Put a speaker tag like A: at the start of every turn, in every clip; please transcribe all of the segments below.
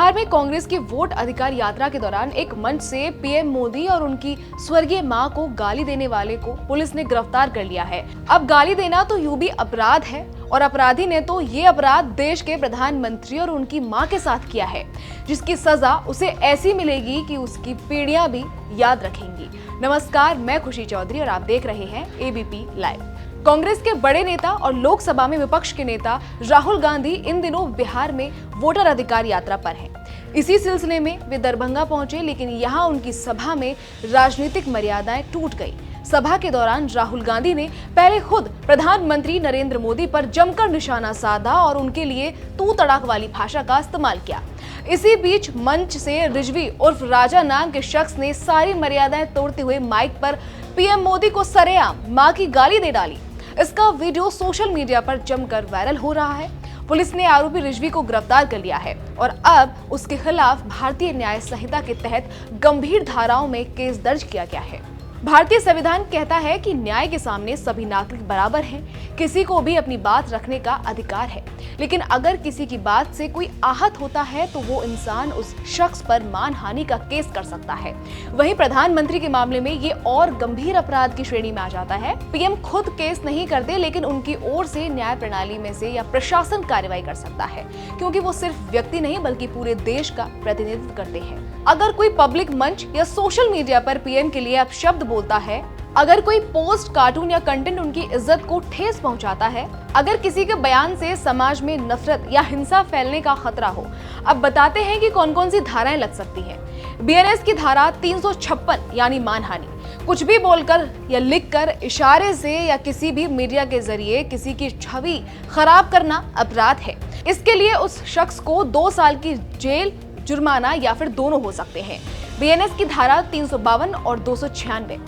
A: बिहार में कांग्रेस की वोट अधिकार यात्रा के दौरान एक मंच से पीएम मोदी और उनकी स्वर्गीय मां को गाली देने वाले को पुलिस ने गिरफ्तार कर लिया है। अब गाली देना तो यूं भी अपराध है और अपराधी ने तो ये अपराध देश के प्रधानमंत्री और उनकी मां के साथ किया है, जिसकी सजा उसे ऐसी मिलेगी कि उसकी पीढ़ियां भी याद रखेंगी। नमस्कार, मैं खुशी चौधरी और आप देख रहे हैं एबीपी लाइव। कांग्रेस के बड़े नेता और लोकसभा में विपक्ष के नेता राहुल गांधी इन दिनों बिहार में वोटर अधिकार यात्रा पर हैं। इसी सिलसिले में वे दरभंगा पहुंचे, लेकिन यहां उनकी सभा में राजनीतिक मर्यादाएं टूट गई। सभा के दौरान राहुल गांधी ने पहले खुद प्रधानमंत्री नरेंद्र मोदी पर जमकर निशाना साधा और उनके लिए तू तड़ाक वाली भाषा का इस्तेमाल किया। इसी बीच मंच से रिजवी उर्फ राजा नाम के शख्स ने सारी मर्यादाएं तोड़ते हुए माइक पर पीएम मोदी को सरेआम मां की गाली दे डाली। इसका वीडियो सोशल मीडिया पर जमकर वायरल हो रहा है। पुलिस ने आरोपी रिजवी को गिरफ्तार कर लिया है और अब उसके खिलाफ भारतीय न्याय संहिता के तहत गंभीर धाराओं में केस दर्ज किया गया है। भारतीय संविधान कहता है कि न्याय के सामने सभी नागरिक बराबर हैं, किसी को भी अपनी बात रखने का अधिकार है। लेकिन अगर किसी की बात से कोई आहत होता है तो वो इंसान उस शख्स पर मानहानि का केस कर सकता है। वहीं प्रधानमंत्री के मामले में ये और गंभीर अपराध की श्रेणी में आ जाता है। पीएम खुद केस नहीं करते, लेकिन उनकी ओर से न्याय प्रणाली में से या प्रशासन कार्रवाई कर सकता है, क्योंकि वो सिर्फ व्यक्ति नहीं बल्कि पूरे देश का प्रतिनिधित्व करते हैं। अगर कोई पब्लिक मंच या सोशल मीडिया पर पीएम के लिए अपशब्द बोलता है, अगर कोई पोस्ट, कार्टून या कंटेंट उनकी इज्जत को ठेस पहुंचाता है, अगर किसी के बयान से समाज में नफरत या हिंसा फैलने का खतरा हो, अब बताते हैं कि कौन कौन सी धाराएं लग सकती हैं। बीएनएस की धारा 356 यानी मानहानि। कुछ भी बोलकर या लिखकर, इशारे से या किसी भी मीडिया के जरिए किसी की छवि खराब करना अपराध है। इसके लिए उस शख्स को 2 साल की जेल, जुर्माना या फिर दोनों हो सकते हैं। बीएनएस की धारा 352 और 296।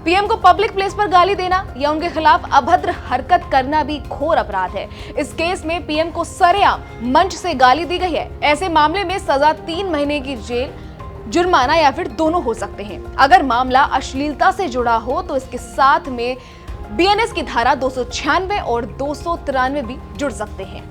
A: पीएम को पब्लिक प्लेस पर गाली देना या उनके खिलाफ अभद्र हरकत करना भी घोर अपराध है। इस केस में पीएम को सरेआम मंच से गाली दी गई है। ऐसे मामले में सजा 3 महीने की जेल, जुर्माना या फिर दोनों हो सकते हैं। अगर मामला अश्लीलता से जुड़ा हो तो इसके साथ में बीएनएस की धारा 296 और 293 भी जुड़ सकते हैं।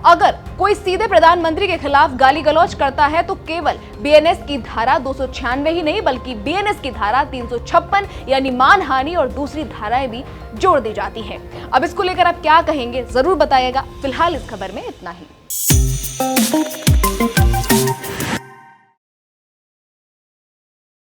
A: अगर कोई सीधे प्रधानमंत्री के खिलाफ गाली गलौज करता है तो केवल बीएनएस की धारा 296 ही नहीं बल्कि बीएनएस की धारा 356 यानी मानहानि और दूसरी धाराएं भी जोड़ दी जाती हैं। अब इसको लेकर आप क्या कहेंगे जरूर बताइएगा। फिलहाल इस खबर में इतना ही।